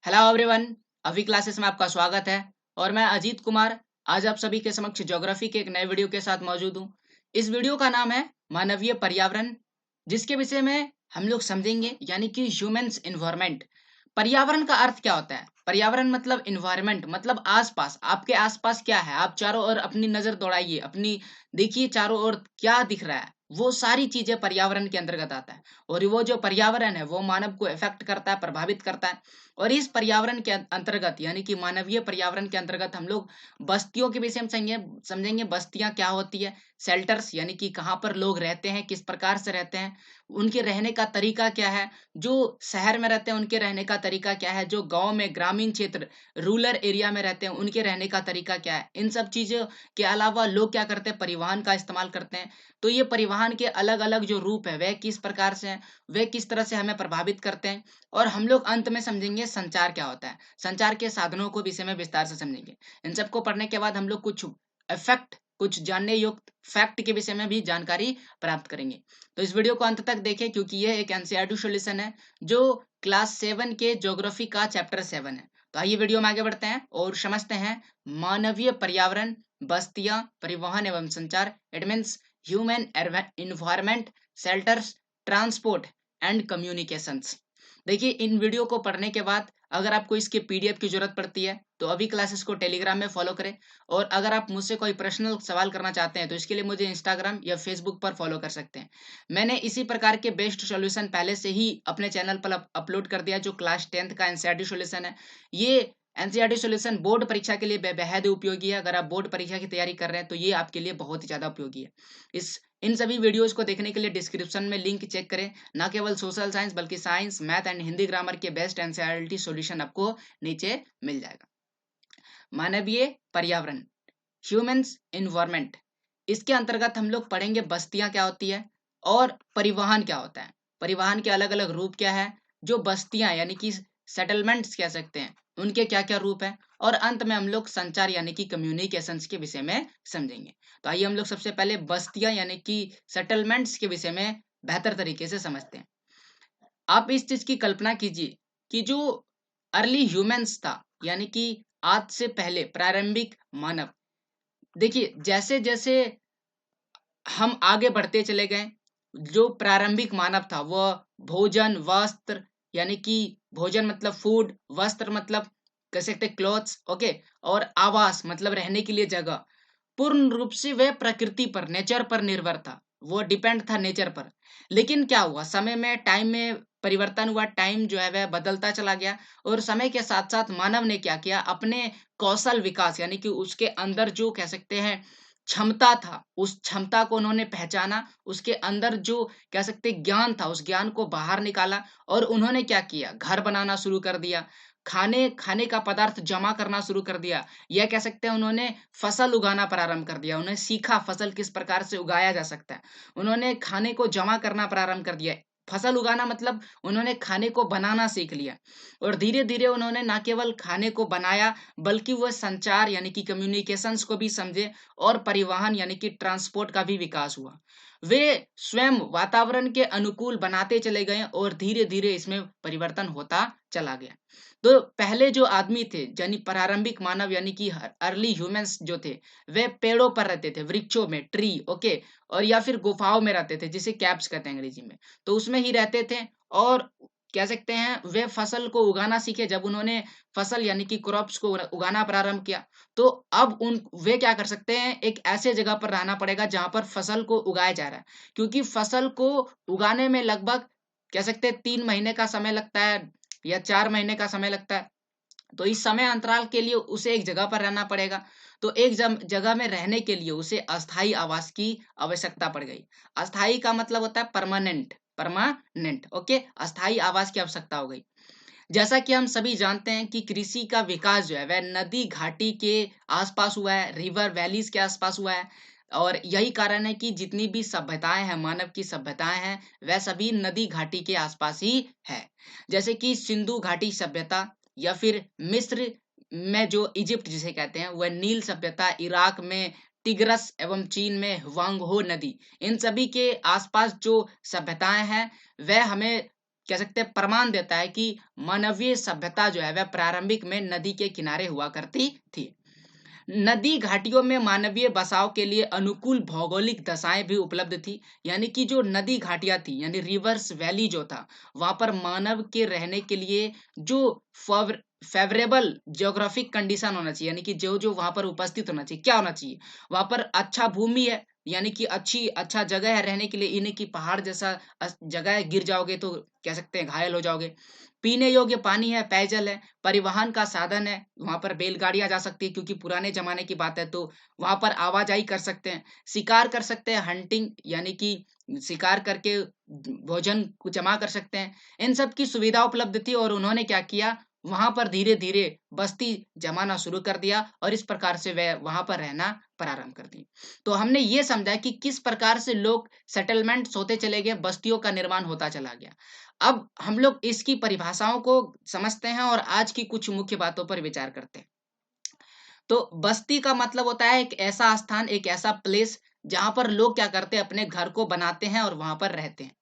Hello everyone. अभी classes में आपका स्वागत है और मैं अजीत कुमार आज आप सभी के समक्ष ज्योग्राफी के एक नए वीडियो के साथ मौजूद हूँ। इस वीडियो का नाम है मानवीय पर्यावरण, जिसके विषय में हम लोग समझेंगे यानी कि ह्यूमन्स इन्वायरमेंट। पर्यावरण का अर्थ क्या होता है? पर्यावरण मतलब इन्वायरमेंट, मतलब आसपास, आपके आसपास क्या है, आप चारों ओर अपनी नजर दौड़ाइए, अपनी देखिए चारों ओर क्या दिख रहा है, वो सारी चीजें पर्यावरण के अंतर्गत आता है। और वो जो पर्यावरण है वो मानव को इफेक्ट करता है, प्रभावित करता है। और इस पर्यावरण के अंतर्गत यानी कि मानवीय पर्यावरण के अंतर्गत हम लोग बस्तियों के विषय में समझेंगे बस्तियां क्या होती है, शेल्टर्स यानी कि कहाँ पर लोग रहते हैं, किस प्रकार से रहते हैं, उनके रहने का तरीका क्या है, जो शहर में रहते हैं उनके रहने का तरीका क्या है, जो गांव में ग्रामीण क्षेत्र रूरल एरिया में रहते हैं उनके रहने का तरीका क्या है। इन सब चीजों के अलावा लोग क्या करते हैं, परिवहन का इस्तेमाल करते हैं। तो ये परिवहन के अलग अलग जो रूप है वह किस प्रकार से हैं, वे किस तरह से हमें प्रभावित करते हैं। और हम लोग अंत में समझेंगे संचार क्या होता है, संचार के साधनों को विषय में विस्तार से समझेंगे। इन सबको पढ़ने के बाद हम लोग कुछ जानने युक्त फैक्ट के विषय में भी जानकारी प्राप्त करेंगे। तो इस वीडियो को अंत तक देखें क्योंकि यह एक एनसीईआरटी सॉल्यूशन है जो क्लास 7 के ज्योग्राफी का चैप्टर 7 है। तो आइए वीडियो में आगे बढ़ते हैं और समझते हैं मानवीय पर्यावरण, बस्तियां, परिवहन एवं संचार, it means human environment, shelters, transport and communications. देखिए इन वीडियो को पढ़ने के बाद अगर आपको इसके पीडीएफ की जरूरत पड़ती है तो अभी क्लासेस को टेलीग्राम में फॉलो करें। और अगर आप मुझसे कोई पर्सनल सवाल करना चाहते हैं तो इसके लिए मुझे इंस्टाग्राम या फेसबुक पर फॉलो कर सकते हैं। मैंने इसी प्रकार के बेस्ट सॉल्यूशन पहले से ही अपने चैनल पर अपलोड कर दिया जो क्लास 10th का एनसीईआरटी सॉल्यूशन है। ये एनसीईआरटी सॉल्यूशन बोर्ड परीक्षा के लिए बेहद उपयोगी है। अगर आप बोर्ड परीक्षा की तैयारी कर रहे हैं तो ये आपके लिए बहुत ही ज्यादा उपयोगी है। इस इन सभी वीडियोस को देखने के लिए डिस्क्रिप्शन में लिंक चेक करें। ना केवल सोशल साइंस बल्कि science, math and Hindi grammar के बेस्ट एनसीईआरटी सॉल्यूशन आपको नीचे मिल जाएगा। मानवीय पर्यावरण, ह्यूमन्स इन्वायरमेंट, इसके अंतर्गत हम लोग पढ़ेंगे बस्तियां क्या होती है और परिवहन क्या होता है। परिवहन के अलग अलग रूप क्या है, जो बस्तियां यानी कि सेटलमेंट्स कह सकते हैं उनके क्या क्या रूप है। और अंत में हम लोग संचार यानी कि कम्युनिकेशंस के विषय में समझेंगे। तो आइए हम लोग सबसे पहले बस्तियां यानी कि सेटलमेंट्स के विषय में बेहतर तरीके से समझते हैं। आप इस चीज की कल्पना कीजिए कि जो अर्ली ह्यूमंस था यानी कि आज से पहले प्रारंभिक मानव, देखिए जैसे जैसे हम आगे बढ़ते चले गए, जो प्रारंभिक मानव था वह भोजन वस्त्र यानी कि भोजन मतलब फूड, वस्त्र मतलब कह सकते क्लॉथ्स, ओके, और आवास मतलब रहने के लिए जगह, पूर्ण रूप से वह प्रकृति पर, नेचर पर निर्भर था। वो डिपेंड था नेचर पर। लेकिन क्या हुआ, समय में, टाइम में परिवर्तन हुआ, टाइम जो है वह बदलता चला गया। और समय के साथ साथ मानव ने क्या किया, अपने कौशल विकास यानी कि उसके अंदर जो कह सकते हैं क्षमता था, उस क्षमता को उन्होंने पहचाना, उसके अंदर जो कह सकते ज्ञान था उस ज्ञान को बाहर निकाला। और उन्होंने क्या किया, घर बनाना शुरू कर दिया, खाने खाने का पदार्थ जमा करना शुरू कर दिया। यह कह सकते हैं उन्होंने फसल उगाना प्रारंभ कर दिया, उन्हें सीखा फसल किस प्रकार से उगाया जा सकता है। उन्होंने खाने को जमा करना प्रारंभ कर दिया, फसल उगाना मतलब उन्होंने खाने को बनाना सीख लिया। और धीरे धीरे उन्होंने ना केवल खाने को बनाया बल्कि वह संचार यानी कि कम्युनिकेशंस को भी समझे और परिवहन यानी कि ट्रांसपोर्ट का भी विकास हुआ। वे स्वयं वातावरण के अनुकूल बनाते चले गए और धीरे धीरे इसमें परिवर्तन होता चला गया। तो पहले जो आदमी थे यानी प्रारंभिक मानव यानी कि अर्ली ह्यूमंस जो थे, वे पेड़ों पर रहते थे, वृक्षों में, ट्री, ओके, और या फिर गुफाओं में रहते थे जिसे कैप्स कहते हैं अंग्रेजी में। तो उसमें ही रहते थे। और कह सकते हैं वे फसल को उगाना सीखे। जब उन्होंने फसल यानी कि क्रॉप्स को उगाना प्रारंभ किया तो अब उन वे क्या कर सकते हैं, एक ऐसे जगह पर रहना पड़ेगा जहां पर फसल को उगाया जा रहा है, क्योंकि फसल को उगाने में लगभग कह सकते हैं 3 महीने का समय लगता है या 4 महीने का समय लगता है। तो इस समय अंतराल के लिए उसे एक जगह पर रहना पड़ेगा। तो एक जगह में रहने के लिए उसे अस्थाई आवास की आवश्यकता पड़ गई। अस्थाई का मतलब होता है परमानेंट, परमानेंट, ओके, अस्थाई आवास की आवश्यकता हो गई। जैसा कि हम सभी जानते हैं कि कृषि का विकास जो है वह नदी घाटी के आसपास हुआ है, रिवर वैलीज के आसपास हुआ है। और यही कारण है कि जितनी भी सभ्यताएं हैं, मानव की सभ्यताएं हैं, वह सभी नदी घाटी के आसपास ही है। जैसे कि सिंधु घाटी सभ्यता, या फिर मिस्र में जो इजिप्ट जिसे कहते हैं, वह नील सभ्यता, इराक में टिग्रस एवं चीन में हुआंग हो नदी, इन सभी के आसपास जो सभ्यताएं हैं वह हमें कह सकते हैं प्रमाण देता है कि मानवीय सभ्यता जो है वह प्रारंभिक में नदी के किनारे हुआ करती थी। नदी घाटियों में मानवीय बसाव के लिए अनुकूल भौगोलिक दशाएं भी उपलब्ध थी। यानी कि जो नदी घाटियां थी यानी रिवर्स वैली जो था, वहां पर मानव के रहने के लिए जो फेवरेबल जियोग्राफिक कंडीशन होना चाहिए, यानी कि जो जो वहां पर उपस्थित होना चाहिए, क्या होना चाहिए, वहां पर अच्छा भूमि है, यानी कि अच्छा जगह है रहने के लिए। इन्हें की पहाड़ जैसा जगह है, गिर जाओगे तो कह सकते हैं घायल हो जाओगे। पीने योग्य पानी है, पेयजल है, परिवहन का साधन है, वहां पर बैलगाड़ियां जा सकती है क्योंकि पुराने जमाने की बात है, तो वहां पर आवाजाही कर सकते हैं, शिकार कर सकते हैं, हंटिंग यानी कि शिकार करके भोजन को जमा कर सकते हैं। इन सब की सुविधा उपलब्ध थी और उन्होंने क्या किया, वहां पर धीरे धीरे बस्ती जमाना शुरू कर दिया और इस प्रकार से वह वहां पर रहना प्रारंभ कर दी। तो हमने ये समझा कि किस प्रकार से लोग सेटलमेंट्स होते चले गए, बस्तियों का निर्माण होता चला गया। अब हम लोग इसकी परिभाषाओं को समझते हैं और आज की कुछ मुख्य बातों पर विचार करते हैं। तो बस्ती का मतलब होता है एक ऐसा स्थान, एक ऐसा प्लेस जहां पर लोग क्या करते हैं, अपने घर को बनाते हैं और वहां पर रहते हैं।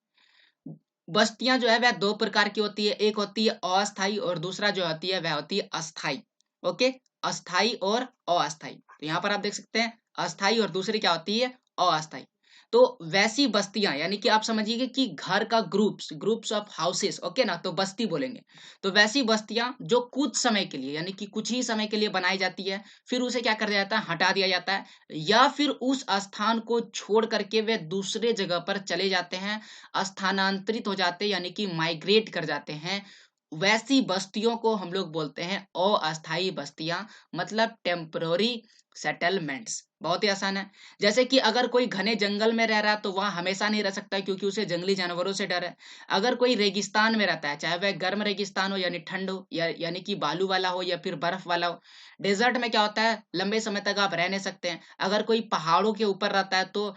बस्तियां जो है वह दो प्रकार की होती है, एक होती है अस्थाई और दूसरा जो होती है वह होती है अस्थाई। ओके, अस्थाई और अस्थाई, तो यहाँ पर आप देख सकते हैं अस्थाई और दूसरी क्या होती है, अस्थाई। तो वैसी बस्तियां यानी कि आप समझिए कि घर का groups groups of houses, okay ना, तो बस्ती बोलेंगे। तो वैसी बस्तियां जो कुछ समय के लिए यानी कि कुछ ही समय के लिए बनाई जाती है, फिर उसे क्या कर दिया जाता है, हटा दिया जाता है, या फिर उस स्थान को छोड़ करके वे दूसरे जगह पर चले जाते हैं, स्थानांतरित हो जाते हैं यानी कि माइग्रेट कर जाते हैं। वैसी बस्तियों को हम लोग बोलते हैं अस्थाई बस्तियां, मतलब टेम्पररी सेटलमेंट्स। बहुत ही आसान है। जैसे कि अगर कोई घने जंगल में रह रहा है तो वहां हमेशा नहीं रह सकता क्योंकि उसे जंगली जानवरों से डर है। अगर कोई रेगिस्तान में रहता है, चाहे वह गर्म रेगिस्तान हो यानी ठंड हो, या यानी कि बालू वाला हो या फिर बर्फ वाला हो, डेजर्ट में क्या होता है, लंबे समय तक आप रह नहीं सकते हैं। अगर कोई पहाड़ों के ऊपर रहता है तो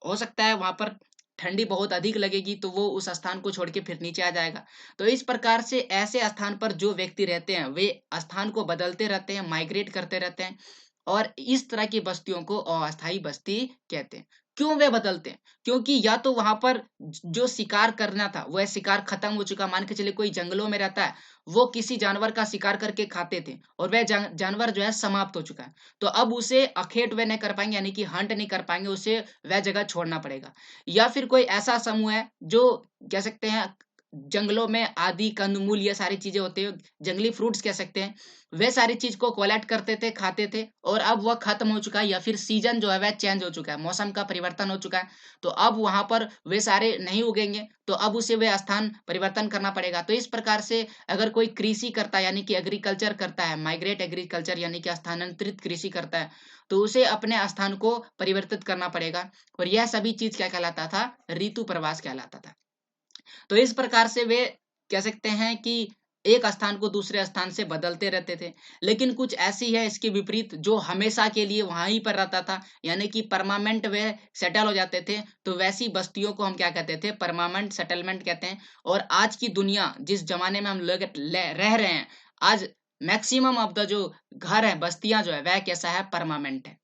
हो सकता है वहां पर ठंडी बहुत अधिक लगेगी, तो वो उस स्थान को छोड़ के फिर नीचे आ जाएगा। तो इस प्रकार से ऐसे स्थान पर जो व्यक्ति रहते हैं वे स्थान को बदलते रहते हैं, माइग्रेट करते रहते हैं, और इस तरह की बस्तियों को अस्थाई बस्ती कहते हैं। क्यों वे बदलते हैं, क्योंकि या तो वहां पर जो शिकार करना था वह शिकार खत्म हो चुका, मान के चलिए कोई जंगलों में रहता है, वो किसी जानवर का शिकार करके खाते थे और वह जानवर जो है समाप्त हो चुका है, तो अब उसे अखेट वे नहीं कर पाएंगे यानी कि हंट नहीं कर पाएंगे, उसे वह जगह छोड़ना पड़ेगा। या फिर कोई ऐसा समूह है जो कह सकते हैं जंगलों में आदि कंदमूल ये सारी चीजें होती है, जंगली फ्रूट्स कह सकते हैं, वे सारी चीज को कलेक्ट करते थे, खाते थे, और अब वह खत्म हो चुका है या फिर सीजन जो है वह चेंज हो चुका है, मौसम का परिवर्तन हो चुका है, तो अब वहां पर वे सारे नहीं उगेंगे, तो अब उसे वे स्थान परिवर्तन करना पड़ेगा। तो इस प्रकार से अगर कोई कृषि करता है यानी कि एग्रीकल्चर करता है, माइग्रेट एग्रीकल्चर यानी कि स्थानांतरित कृषि करता है, तो उसे अपने स्थान को परिवर्तित करना पड़ेगा, और यह सभी चीज क्या कहलाता था, ऋतु प्रवास कहलाता था। तो इस प्रकार से वे कह सकते हैं कि एक स्थान को दूसरे स्थान से बदलते रहते थे। लेकिन कुछ ऐसी है इसके विपरीत जो हमेशा के लिए वहां ही पर रहता था, यानी कि परमानेंट वे सेटल हो जाते थे, तो वैसी बस्तियों को हम क्या कहते थे, परमानेंट सेटलमेंट कहते हैं। और आज की दुनिया जिस जमाने में हम लोग रह रहे हैं, आज मैक्सिमम ऑफ द जो घर है, बस्तियां जो है वह कैसा है, परमानेंट है।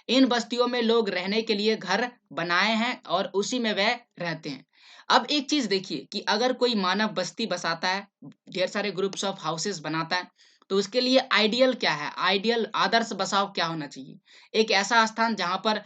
इन बस्तियों में लोग रहने के लिए घर बनाए हैं और उसी में वह रहते हैं। अब एक चीज देखिए कि अगर कोई मानव बस्ती बसाता है, ढेर सारे ग्रुप्स ऑफ हाउसेस बनाता है, तो उसके लिए आइडियल क्या है, आइडियल आदर्श बसाव क्या होना चाहिए। एक ऐसा स्थान जहां पर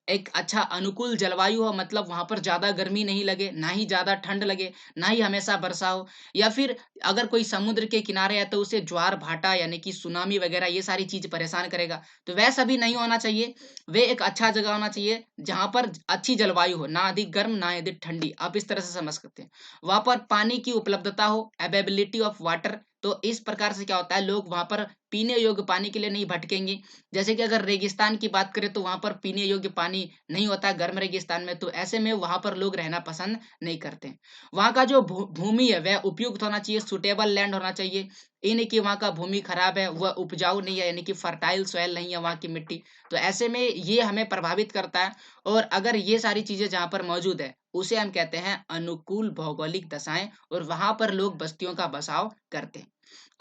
एक अच्छा अनुकूल जलवायु हो, मतलब वहां पर ज्यादा गर्मी नहीं लगे, ना ही ज्यादा ठंड लगे, ना ही हमेशा वर्षा हो। या फिर अगर कोई समुद्र के किनारे है तो उसे ज्वार भाटा यानी कि सुनामी वगैरह ये सारी चीज परेशान करेगा, तो वैसा भी नहीं होना चाहिए। वे एक अच्छा जगह होना चाहिए जहां पर अच्छी जलवायु हो, ना अधिक गर्म ना अधिक ठंडी, आप इस तरह से समझ सकते हैं। वहां पर पानी की उपलब्धता हो, अवेलेबिलिटी ऑफ वाटर, तो इस प्रकार से क्या होता है, लोग वहां पर पीने योग्य पानी के लिए नहीं भटकेंगे। जैसे कि अगर रेगिस्तान की बात करें तो वहां पर पीने योग्य पानी नहीं होता है गर्म रेगिस्तान में, तो ऐसे में वहां पर लोग रहना पसंद नहीं करते। वहां का जो भूमि है वह उपयुक्त होना चाहिए, सुटेबल लैंड होना चाहिए। ये नहीं कि वहां का भूमि खराब है, वह उपजाऊ नहीं है, यानी कि फर्टाइल सॉइल नहीं है वहां की मिट्टी, तो ऐसे में ये हमें प्रभावित करता है। और अगर ये सारी चीजें जहां पर मौजूद है उसे हम कहते हैं अनुकूल भौगोलिक दशाएं, और वहां पर लोग बस्तियों का बसाव करते हैं।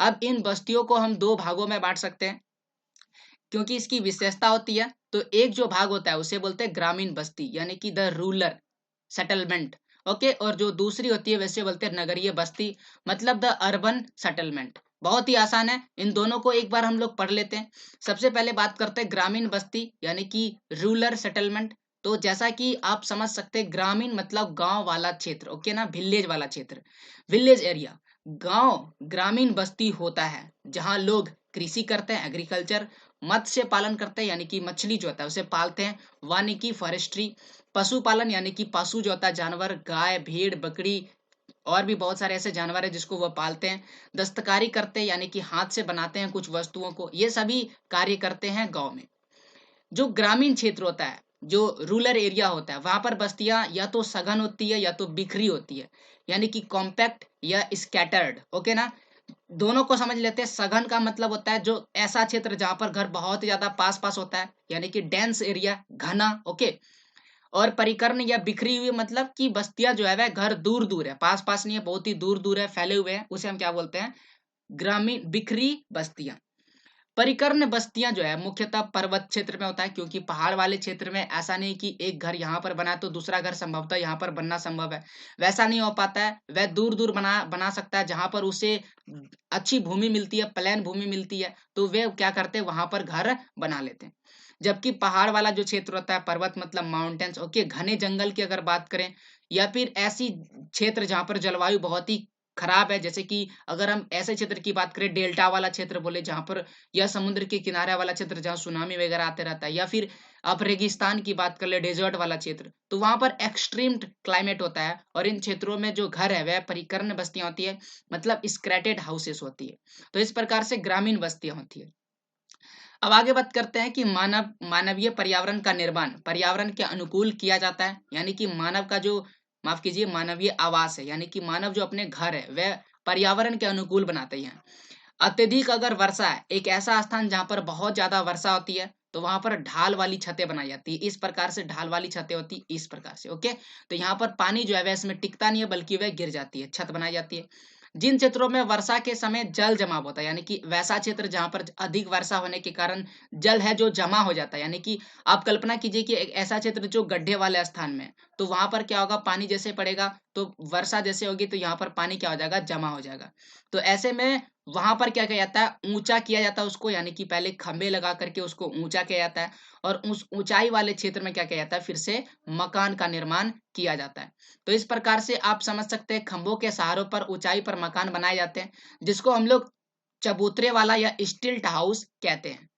अब इन बस्तियों को हम दो भागों में बांट सकते हैं क्योंकि इसकी विशेषता होती है। तो एक जो भाग होता है उसे बोलते हैं ग्रामीण बस्ती यानी कि द रूरल सेटलमेंट, ओके, और जो दूसरी होती है वैसे बोलते हैं नगरीय बस्ती, मतलब द अर्बन सेटलमेंट। बहुत ही आसान है, इन दोनों को एक बार हम लोग पढ़ लेते हैं। सबसे पहले बात करते हैं ग्रामीण बस्ती यानी कि रूरल सेटलमेंट। तो जैसा कि आप समझ सकते हैं, ग्रामीण मतलब गांव वाला क्षेत्र, ओके ना, विलेज वाला क्षेत्र, विलेज एरिया। गांव ग्रामीण बस्ती होता है जहां लोग कृषि करते हैं, एग्रीकल्चर, मत्स्य पालन करते हैं यानी कि मछली जो होता है उसे पालते हैं, वानिकी फॉरेस्ट्री, पशुपालन यानी कि पशु जो होता है जानवर, गाय भेड़ बकरी और भी बहुत सारे ऐसे जानवर है जिसको वो पालते हैं, दस्तकारी करते हैं यानी कि हाथ से बनाते हैं कुछ वस्तुओं को, ये सभी कार्य करते हैं गांव में। जो ग्रामीण क्षेत्र होता है, जो रूरल एरिया होता है, वहां पर बस्तियां या तो सघन होती है या तो बिखरी होती है, यानी कि कॉम्पैक्ट या स्कैटर्ड, ओके ना। दोनों को समझ लेते हैं। सघन का मतलब होता है जो ऐसा क्षेत्र जहां पर घर बहुत ही ज्यादा पास पास होता है, यानी कि डेंस एरिया, घना, ओके। और परिकर्ण या बिखरी हुई मतलब कि बस्तियां जो है वह घर दूर दूर है, पास पास नहीं है, बहुत ही दूर दूर है, फैले हुए हैं, उसे हम क्या बोलते हैं, ग्रामीण बिखरी बस्तियां। परिकर्ण बस्तियां जो है मुख्यतः पर्वत क्षेत्र में होता है, क्योंकि पहाड़ वाले क्षेत्र में ऐसा नहीं कि एक घर यहाँ पर बना तो दूसरा घर संभवतः यहाँ पर बनना संभव है, वैसा नहीं हो पाता है। वह दूर दूर बना बना सकता है, जहां पर उसे अच्छी भूमि मिलती है, प्लेन भूमि मिलती है, तो वे क्या करते हैं, वहां पर घर बना लेते हैं। जबकि पहाड़ वाला जो क्षेत्र होता है, पर्वत मतलब माउंटेन्स, ओके, घने जंगल की अगर बात करें, या फिर ऐसी क्षेत्र जहां पर जलवायु बहुत ही खराब है, जैसे कि अगर हम ऐसे क्षेत्र की बात करें, डेल्टा वाला क्षेत्र बोले जहां पर, या समुद्र के किनारे वाला क्षेत्र जहां सुनामी वगैरह आते रहता है, या फिर आप रेगिस्तान की बात कर ले, डेजर्ट वाला क्षेत्र, तो वहां पर एक्सट्रीम क्लाइमेट होता है, और इन क्षेत्रों में जो घर है वह परिकर्ण बस्तियां होती है, मतलब स्क्रेटेड हाउसेस होती है। तो इस प्रकार से ग्रामीण बस्तियां होती है। अब आगे बात करते हैं कि मानवीय पर्यावरण का निर्माण पर्यावरण के अनुकूल किया जाता है, यानी कि मानव का जो, माफ कीजिए, मानवीय आवास है, यानी कि मानव जो अपने घर है वह पर्यावरण के अनुकूल बनाते हैं। अत्यधिक अगर वर्षा है, एक ऐसा स्थान जहां पर बहुत ज्यादा वर्षा होती है, तो वहां पर ढाल वाली छतें बनाई जाती है। इस प्रकार से ढाल वाली छतें होती है, इस प्रकार से, ओके। तो यहाँ पर पानी जो है वह इसमें टिकता नहीं है, बल्कि वह गिर जाती है, छत बनाई जाती है। जिन क्षेत्रों में वर्षा के समय जल जमाव होता है, यानी कि वैसा क्षेत्र जहां पर अधिक वर्षा होने के कारण जल है जो जमा हो जाता है, यानी कि आप कल्पना कीजिए कि एक ऐसा क्षेत्र जो गड्ढे वाले स्थान में है, तो वहां पर क्या होगा, पानी जैसे पड़ेगा तो वर्षा जैसे होगी तो यहाँ पर पानी क्या हो जाएगा, जमा हो जाएगा। तो ऐसे में वहां पर क्या किया जाता है, ऊंचा किया जाता है उसको, यानी कि पहले खंबे लगा करके उसको ऊंचा किया जाता है, और उस ऊंचाई वाले क्षेत्र में क्या किया जाता है, फिर से मकान का निर्माण किया जाता है। तो इस प्रकार से आप समझ सकते हैं, खंभों के सहारों पर ऊंचाई पर मकान बनाए जाते हैं, जिसको हम लोग चबूतरे वाला या स्टिल्ट हाउस कहते हैं।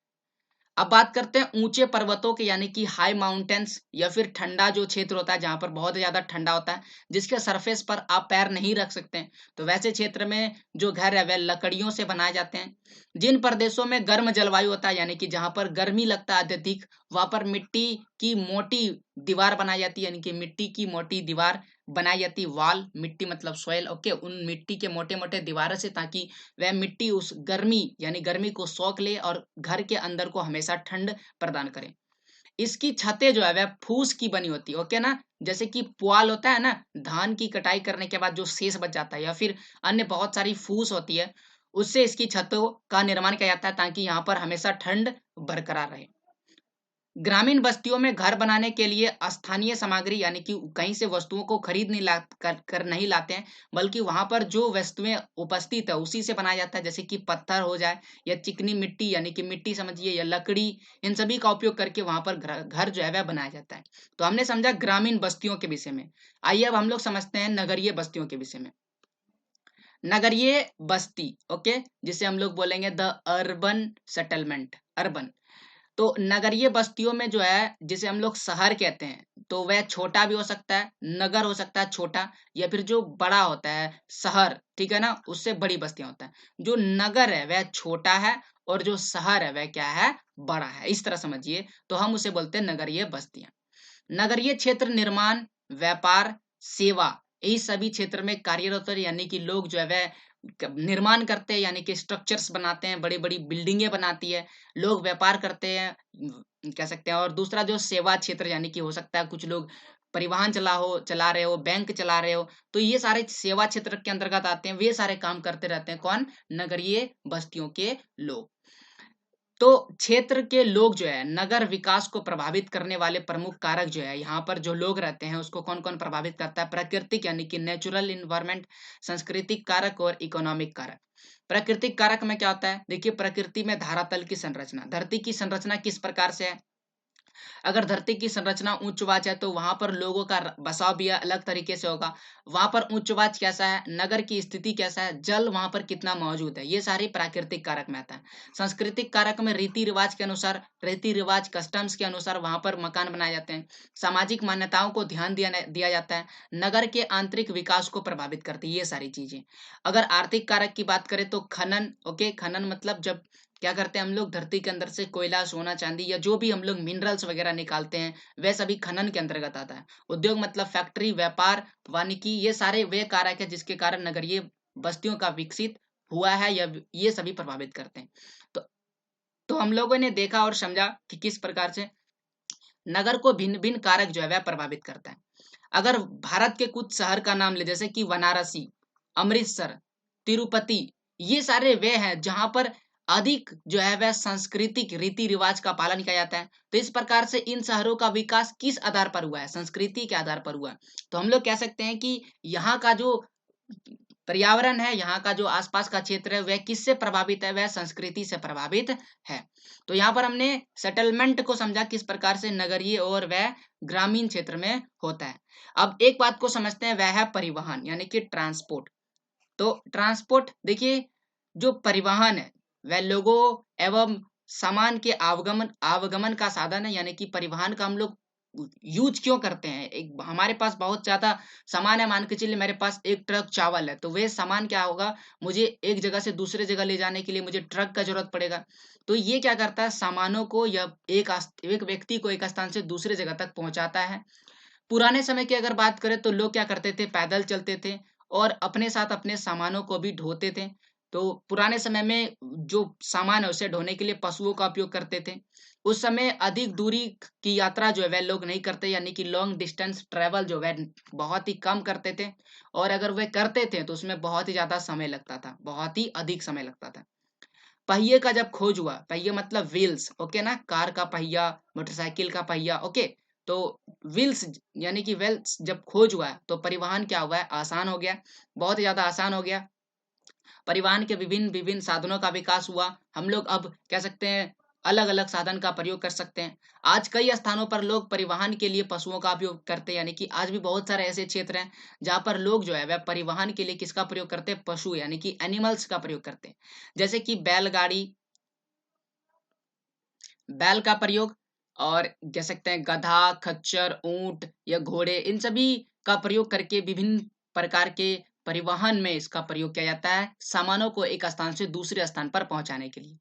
अब बात करते हैं ऊंचे पर्वतों के, यानी कि हाई माउंटेन्स, या फिर ठंडा जो क्षेत्र होता है जहां पर बहुत ज्यादा ठंडा होता है, जिसके सरफेस पर आप पैर नहीं रख सकते हैं, तो वैसे क्षेत्र में जो घर है वह लकड़ियों से बनाए जाते हैं। जिन प्रदेशों में गर्म जलवायु होता है, यानी कि जहां पर गर्मी लगता है अत्यधिक, वहां पर मिट्टी की मोटी दीवार बनाई जाती है, यानी कि मिट्टी की मोटी दीवार बनाई जाती है, वाल, मिट्टी मतलब सोयल, ओके, उन मिट्टी के मोटे मोटे दीवारों से, ताकि वह मिट्टी उस गर्मी यानी गर्मी को सोख ले और घर के अंदर को हमेशा ठंड प्रदान करे। इसकी छतें जो है वह फूस की बनी होती है, ओके ना। जैसे कि पुआल होता है ना, धान की कटाई करने के बाद जो शेष बच जाता है, या फिर अन्य बहुत सारी फूस होती है, उससे इसकी छतों का निर्माण किया जाता है, ताकि यहाँ पर हमेशा ठंड बरकरार रहे। ग्रामीण बस्तियों में घर बनाने के लिए स्थानीय सामग्री, यानी कि कहीं से वस्तुओं को खरीद नहीं कर नहीं लाते हैं, बल्कि वहां पर जो वस्तुएं उपस्थित है उसी से बनाया जाता है, जैसे कि पत्थर हो जाए, या चिकनी मिट्टी यानी कि मिट्टी समझिए, या लकड़ी, इन सभी का उपयोग करके वहां पर घर जो है वह बनाया जाता है। तो हमने समझा ग्रामीण बस्तियों के विषय में। आइए अब हम लोग समझते हैं नगरीय बस्तियों के विषय में। नगरीय बस्ती, ओके, जिसे हम लोग बोलेंगे द अर्बन सेटलमेंट, अर्बन। तो नगरीय बस्तियों में जो है, जिसे हम लोग शहर कहते हैं, तो वह छोटा भी हो सकता है, नगर हो सकता है छोटा, या फिर जो बड़ा होता है शहर, ठीक है ना, उससे बड़ी बस्तियां होता है। जो नगर है वह छोटा है, और जो शहर है वह क्या है, बड़ा है, इस तरह समझिए। तो हम उसे बोलते हैं नगरीय बस्तियां। नगरीय क्षेत्र निर्माण, व्यापार, सेवा, यही सभी क्षेत्र में कार्यरत है, यानी कि लोग जो है वह निर्माण करते हैं, यानी कि स्ट्रक्चर्स बनाते हैं, बड़ी बड़ी बिल्डिंगें बनाती है, लोग व्यापार करते हैं, कह सकते हैं। और दूसरा जो सेवा क्षेत्र, यानी कि हो सकता है कुछ लोग परिवहन चला रहे हो, बैंक चला रहे हो, तो ये सारे सेवा क्षेत्र के अंतर्गत आते हैं, वे सारे काम करते रहते हैं कौन, नगरीय बस्तियों के लोग। तो क्षेत्र के लोग जो है नगर विकास को प्रभावित करने वाले प्रमुख कारक जो है, यहाँ पर जो लोग रहते हैं उसको कौन कौन प्रभावित करता है? प्राकृतिक यानी कि नेचुरल इन्वायरमेंट, सांस्कृतिक कारक और इकोनॉमिक कारक। प्राकृतिक कारक में क्या होता है? देखिए, प्रकृति में धरातल की संरचना, धरती की संरचना किस प्रकार से है? अगर धरती की संरचना उच्चवाच है तो वहां पर लोगों का बसाव भी अलग तरीके से होगा। वहां पर उच्चवाच कैसा है, नगर की स्थिति कैसा है, जल वहां पर कितना मौजूद है, ये सारी प्राकृतिक कारक में आता है। सांस्कृतिक कारक में रीति रिवाज के अनुसार, रीति रिवाज कस्टम्स के अनुसार वहां पर मकान बनाए जाते हैं। सामाजिक मान्यताओं को ध्यान दिया जाता है। नगर के आंतरिक विकास को प्रभावित करती है ये सारी चीजें। अगर आर्थिक कारक की बात करें तो खनन, ओके, खनन मतलब जब क्या करते हैं हम लोग, धरती के अंदर से कोयला, सोना, चांदी या जो भी हम लोग मिनरल्स वगैरह निकालते हैं वह सभी खनन के अंतर्गत आता है। उद्योग मतलब फैक्ट्री, व्यापार, वानिकी, ये सारे वे कारक है जिसके कारण नगरीय बस्तियों का विकसित हुआ है या ये सभी प्रभावित करते हैं। तो हम लोगों ने देखा और समझा कि किस प्रकार से नगर को भिन्न भिन्न कारक जो है वह प्रभावित करता है। अगर भारत के कुछ शहर का नाम ले, जैसे कि वाराणसी, अमृतसर, तिरुपति, ये सारे वे हैं जहां पर अधिक जो है वह सांस्कृतिक रीति रिवाज का पालन किया जाता है। तो इस प्रकार से इन शहरों का विकास किस आधार पर हुआ है? संस्कृति के आधार पर हुआ है। तो हम लोग कह सकते हैं कि यहाँ का जो पर्यावरण है, यहाँ का जो आसपास का क्षेत्र है वह किससे प्रभावित है? वह संस्कृति से प्रभावित है। तो यहाँ पर हमने सेटलमेंट को समझा किस प्रकार से नगरीय और वह ग्रामीण क्षेत्र में होता है। अब एक बात को समझते हैं, वह है परिवहन यानी कि ट्रांसपोर्ट। तो ट्रांसपोर्ट, देखिए, जो परिवहन है वह लोगों एवं सामान के आवागमन आवागमन का साधन है। यानी कि परिवहन का हम लोग यूज क्यों करते हैं? एक हमारे पास बहुत ज्यादा सामान है, मान के चलिए मेरे पास एक ट्रक चावल है, तो वह सामान क्या होगा, मुझे एक जगह से दूसरे जगह ले जाने के लिए मुझे ट्रक का जरूरत पड़ेगा। तो ये क्या करता है, सामानों को या एक व्यक्ति को एक स्थान से दूसरे जगह तक पहुंचाता है। पुराने समय की अगर बात करें तो लोग क्या करते थे, पैदल चलते थे और अपने साथ अपने सामानों को भी ढोते थे। तो पुराने समय में जो सामान है उसे ढोने के लिए पशुओं का उपयोग करते थे। उस समय अधिक दूरी की यात्रा जो है वह लोग नहीं करते, यानी कि लॉन्ग डिस्टेंस ट्रेवल जो है बहुत ही कम करते थे। और अगर वह करते थे तो उसमें बहुत ही ज्यादा समय लगता था, बहुत ही अधिक समय लगता था। पहिए का जब खोज हुआ, पहिए मतलब व्हील्स, ओके ना, कार का पहिया, मोटरसाइकिल का पहिया, ओके। तो व्हील्स यानी कि व्हील्स जब खोज हुआ तो परिवहन क्या हुआ है, आसान हो गया, बहुत ही ज्यादा आसान हो गया। परिवहन के विभिन्न विभिन्न साधनों का विकास हुआ। हम लोग अब कह सकते हैं अलग अलग साधन का प्रयोग कर सकते हैं। आज कई स्थानों पर लोग परिवहन के लिए पशुओं का उपयोग करते हैं, यानी कि आज भी बहुत सारे ऐसे क्षेत्र हैं जहां पर लोग जो है वह परिवहन के लिए किसका प्रयोग करते हैं, पशु यानी कि एनिमल्स का प्रयोग करते हैं। जैसे कि बैलगाड़ी, बैल का प्रयोग, और कह सकते हैं गधा, खच्चर, ऊंट या घोड़े, इन सभी का प्रयोग करके विभिन्न प्रकार के परिवहन में इसका प्रयोग किया जाता है, सामानों को एक स्थान से दूसरे स्थान पर पहुंचाने के लिए।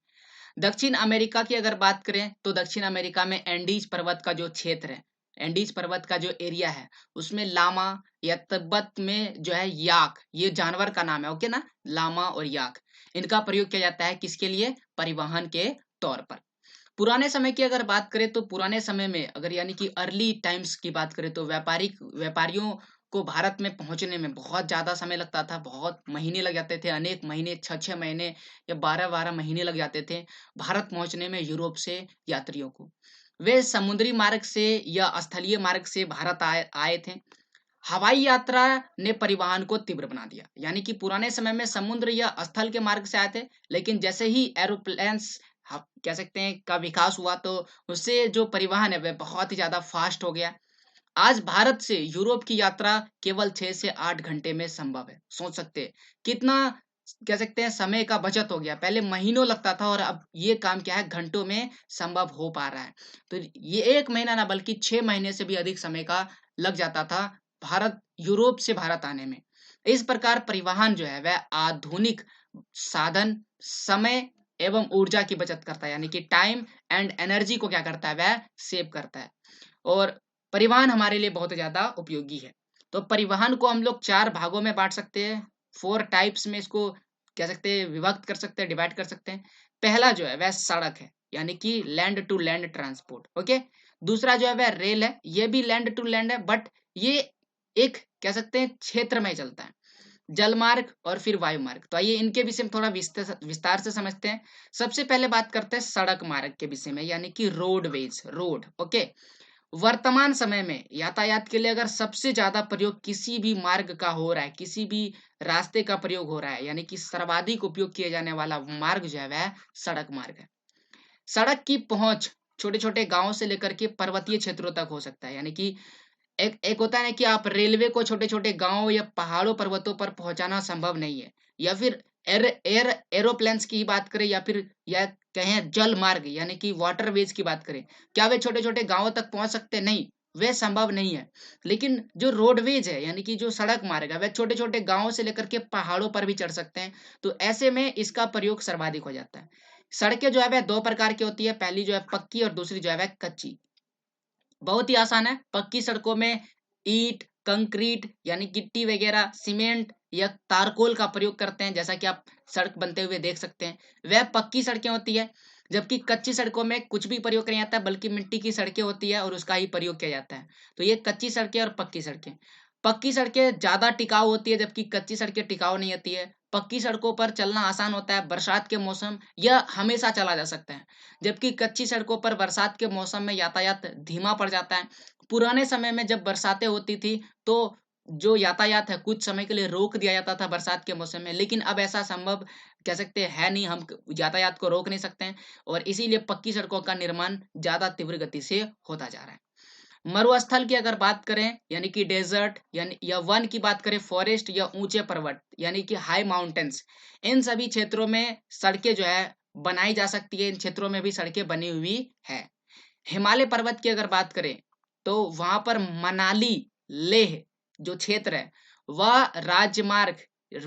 दक्षिण अमेरिका की अगर बात करें तो दक्षिण अमेरिका में एंडीज पर्वत का जो क्षेत्र है, एंडीज पर्वत का जो एरिया है, उसमें लामा या तिब्बत में जो है याक, ये जानवर का नाम है, ओके ना, लामा और याक, इनका प्रयोग किया जाता है किसके लिए, परिवहन के तौर पर। पुराने समय की अगर बात करें तो पुराने समय में अगर यानी कि अर्ली टाइम्स की बात करें तो व्यापारियों को भारत में पहुंचने में बहुत ज्यादा समय लगता था, बहुत महीने लग जाते थे, अनेक महीने, 6-6 महीने या 12-12 महीने लग जाते थे भारत पहुंचने में यूरोप से यात्रियों को। वे समुद्री मार्ग से या स्थलीय मार्ग से भारत आए थे। हवाई यात्रा ने परिवहन को तीव्र बना दिया, यानी कि पुराने समय में समुद्र या स्थल के मार्ग से आए थे, लेकिन जैसे ही एरोप्लेन्स कह सकते हैं का विकास हुआ तो उससे जो परिवहन है वह बहुत ही ज्यादा फास्ट हो गया। आज भारत से यूरोप की यात्रा केवल 6 से 8 घंटे में संभव है। सोच सकते हैं कितना, कह सकते हैं समय का बचत हो गया। पहले महीनों लगता था और अब ये काम क्या है, घंटों में संभव हो पा रहा है। तो ये 1 महीना ना बल्कि 6 महीने से भी अधिक समय का लग जाता था भारत, यूरोप से भारत आने में। इस प्रकार परिवहन जो है वह आधुनिक साधन समय एवं ऊर्जा की बचत करता है, यानी कि टाइम एंड एनर्जी को क्या करता है, वह सेव करता है। और परिवहन हमारे लिए बहुत ज्यादा उपयोगी है। तो परिवहन को हम लोग 4 भागों में बांट सकते हैं, 4 टाइप्स में इसको कह सकते हैं विभक्त कर सकते हैं, डिवाइड कर सकते हैं। पहला जो है वह सड़क है, यानी कि land to land transport, okay. दूसरा जो है वह रेल है, ये भी लैंड टू लैंड है, बट ये एक कह सकते हैं क्षेत्र में चलता है। जल मार्ग और फिर वायु मार्ग। तो आइए इनके विषय में थोड़ा विस्तार से समझते हैं। सबसे पहले बात करते हैं सड़क मार्ग के विषय में, यानी कि रोडवेज, रोड। ओके, वर्तमान समय में यातायात के लिए अगर सबसे ज्यादा प्रयोग किसी भी मार्ग का हो रहा है, किसी भी रास्ते का प्रयोग हो रहा है, यानी कि सर्वाधिक उपयोग किया जाने वाला मार्ग जो है वह सड़क मार्ग है। सड़क की पहुंच छोटे छोटे गांवों से लेकर के पर्वतीय क्षेत्रों तक हो सकता है, यानी कि एक एक होता है ना कि आप रेलवे को छोटे छोटे गांवों या पहाड़ों पर्वतों पर पहुंचाना संभव नहीं है, या फिर एरोप्लेन्स की बात करें, या कहें जल मार्ग यानी कि वाटरवेज की बात करें, क्या वे छोटे छोटे गांवों तक पहुंच सकते हैं? नहीं, वे संभव नहीं है। लेकिन जो रोडवेज है यानी कि जो सड़क मार्ग है वह छोटे छोटे गांवों से लेकर के पहाड़ों पर भी चढ़ सकते हैं। तो ऐसे में इसका प्रयोग सर्वाधिक हो जाता है। सड़कें जो है वह दो प्रकार की होती है, पहली जो है पक्की और दूसरी जो है वह कच्ची। बहुत ही आसान है। पक्की सड़कों में ईंट, कंक्रीट यानी गिट्टी वगैरह, सीमेंट या तारकोल का प्रयोग करते हैं, जैसा कि आप सड़क बनते हुए देख सकते हैं। वह पक्की सड़कें होती है। जबकि कच्ची सड़कों में कुछ भी प्रयोग नहीं आता, बल्कि मिट्टी की सड़कें होती है और उसका ही प्रयोग किया जाता है। तो ये कच्ची सड़कें और पक्की सड़कें। पक्की सड़कें ज्यादा टिकाऊ होती है, जबकि कच्ची सड़कें टिकाऊ नहीं होती है। पक्की सड़कों पर चलना आसान होता है, बरसात के मौसम या हमेशा चला जा सकता है। जबकि कच्ची सड़कों पर बरसात के मौसम में यातायात धीमा पड़ जाता है। पुराने समय में जब बरसातें होती थी तो जो यातायात है कुछ समय के लिए रोक दिया जाता था बरसात के मौसम में, लेकिन अब ऐसा संभव कह सकते हैं नहीं, हम यातायात को रोक नहीं सकते हैं, और इसीलिए पक्की सड़कों का निर्माण ज्यादा तीव्र गति से होता जा रहा है। मरुस्थल की अगर बात करें, यानी कि डेजर्ट यानी या वन की बात करें, फॉरेस्ट या ऊंचे पर्वत यानी कि हाई माउंटेन्स, इन सभी क्षेत्रों में सड़कें जो है बनाई जा सकती है। इन क्षेत्रों में भी सड़कें बनी हुई है। हिमालय पर्वत की अगर बात करें तो वहां पर मनाली लेह जो क्षेत्र है वह राजमार्ग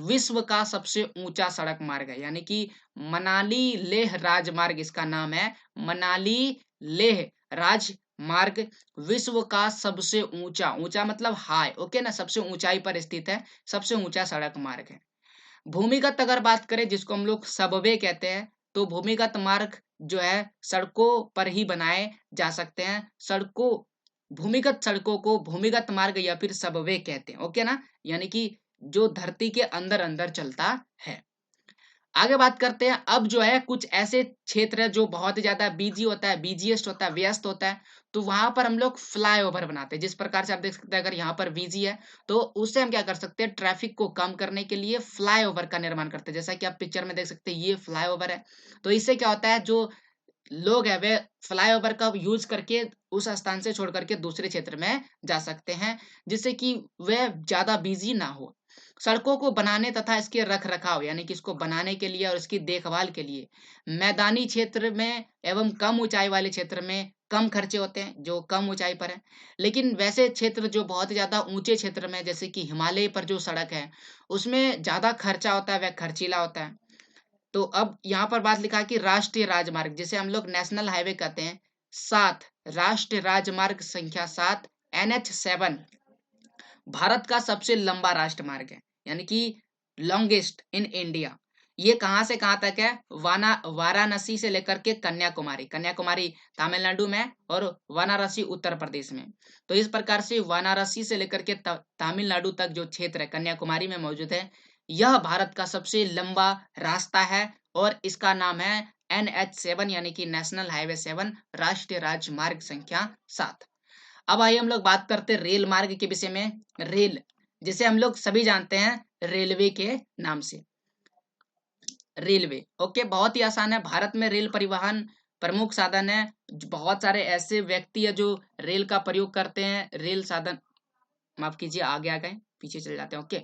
विश्व का सबसे ऊंचा सड़क मार्ग है, यानी कि मनाली लेह राजमार्ग इसका नाम है। मनाली लेह राजमार्ग विश्व का सबसे ऊंचा, ऊंचा मतलब हाई, ओके ना, सबसे ऊंचाई पर स्थित है, सबसे ऊंचा सड़क मार्ग है। भूमिगत अगर बात करें, जिसको हम लोग सबवे कहते हैं, तो भूमिगत मार्ग जो है सड़कों पर ही बनाए जा सकते हैं। भूमिगत सड़कों को भूमिगत मार्ग या फिर सबवे कहते हैं, ओके ना, यानी कि जो धरती के अंदर अंदर चलता है। आगे बात करते हैं। अब जो है कुछ ऐसे क्षेत्र है जो बहुत ज्यादा बिजी होता है, बिजीएस्ट होता है, व्यस्त होता है, तो वहां पर हम लोग फ्लाईओवर बनाते हैं। जिस प्रकार से आप देख सकते हैं, अगर यहाँ पर बिजी है तो उससे हम क्या कर सकते हैं, ट्रैफिक को कम करने के लिए फ्लाईओवर का निर्माण करते हैं। जैसा कि आप पिक्चर में देख सकते हैं, ये फ्लाईओवर है। तो इससे क्या होता है, जो लोग है वे फ्लाईओवर का यूज करके उस स्थान से छोड़ करके दूसरे क्षेत्र में जा सकते हैं, जिससे कि वह ज्यादा बिजी ना हो। सड़कों को बनाने तथा इसके रख रखाव यानी कि इसको बनाने के लिए और इसकी देखभाल के लिए मैदानी क्षेत्र में एवं कम ऊंचाई वाले क्षेत्र में कम खर्चे होते हैं, जो कम ऊंचाई पर है। लेकिन वैसे क्षेत्र जो बहुत ज्यादा ऊंचे क्षेत्र में, जैसे कि हिमालय पर जो सड़क है उसमें ज्यादा खर्चा होता है, वह खर्चीला होता है। तो अब यहाँ पर बात लिखा है कि राष्ट्रीय राजमार्ग, जिसे हम लोग नेशनल हाईवे कहते हैं, 7 राष्ट्रीय राजमार्ग संख्या 7 NH7 भारत का सबसे लंबा राष्ट्रमार्ग है, यानी कि लॉन्गेस्ट इन इंडिया। ये कहाँ से कहाँ तक है, वाराणसी से लेकर के कन्याकुमारी, कन्याकुमारी तमिलनाडु में और वाराणसी उत्तर प्रदेश में। तो इस प्रकार से वाराणसी से लेकर के तमिलनाडु तक जो क्षेत्र है कन्याकुमारी में मौजूद है, यह भारत का सबसे लंबा रास्ता है और इसका नाम है NH7 यानी कि नेशनल हाईवे 7 राष्ट्रीय राजमार्ग संख्या 7। अब आइए हम लोग बात करते हैं रेल मार्ग के विषय में। रेल, जिसे हम लोग सभी जानते हैं रेलवे के नाम से, रेलवे, ओके, बहुत ही आसान है। भारत में रेल परिवहन प्रमुख साधन है। बहुत सारे ऐसे व्यक्ति है जो रेल का प्रयोग करते हैं। रेल साधन, माफ कीजिए, आगे आ गए, पीछे चले जाते हैं, ओके।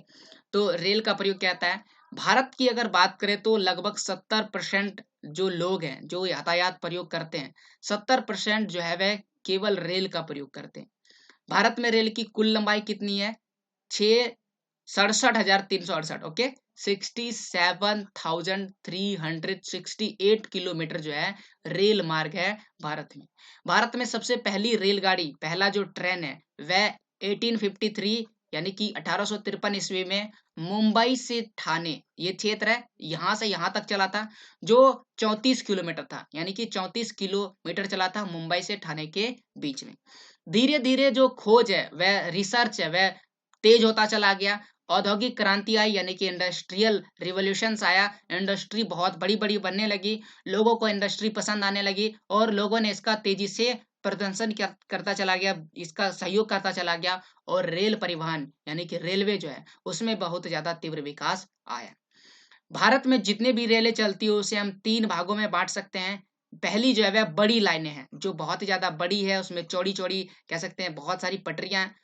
तो रेल का प्रयोग क्या होता है, भारत की अगर बात करें तो लगभग 70% जो लोग हैं जो यातायात प्रयोग करते हैं, 70% जो है वह केवल रेल का प्रयोग करते हैं। भारत में रेल की कुल लंबाई कितनी है, 67,368, ओके, 67,368 किलोमीटर जो है रेल मार्ग है भारत में। भारत में सबसे पहली रेलगाड़ी, पहला जो ट्रेन है वह 1853 यानी कि 1853 ईस्वी में मुंबई से ठाणे, ये क्षेत्र है, यहाँ से यहाँ तक चला था, जो 34 किलोमीटर था, यानी कि 34 किलोमीटर चला था मुंबई से ठाणे के बीच में। धीरे धीरे जो खोज है, वह रिसर्च है, वह तेज होता चला गया औद्योगिक क्रांति आई, यानी कि इंडस्ट्रियल रिवॉल्यूशंस आया, इंडस्ट्री बहुत बड़ी बड़ी बनने लगी, लोगों को इंडस्ट्री पसंद आने लगी और लोगों ने इसका तेजी से प्रदर्शन करता चला गया, इसका सहयोग करता चला गया। और रेल परिवहन यानी कि रेलवे जो है उसमें बहुत ज्यादा तीव्र विकास आया। भारत में जितने भी रेलें चलती है उसे हम 3 भागों में बाँट सकते हैं। पहली जो है वह बड़ी लाइनें हैं, जो बहुत ही ज़्यादा बड़ी है, उसमें चौड़ी-चौड़ी कह सकते हैं, बहुत सारी पटरियाँ हैं,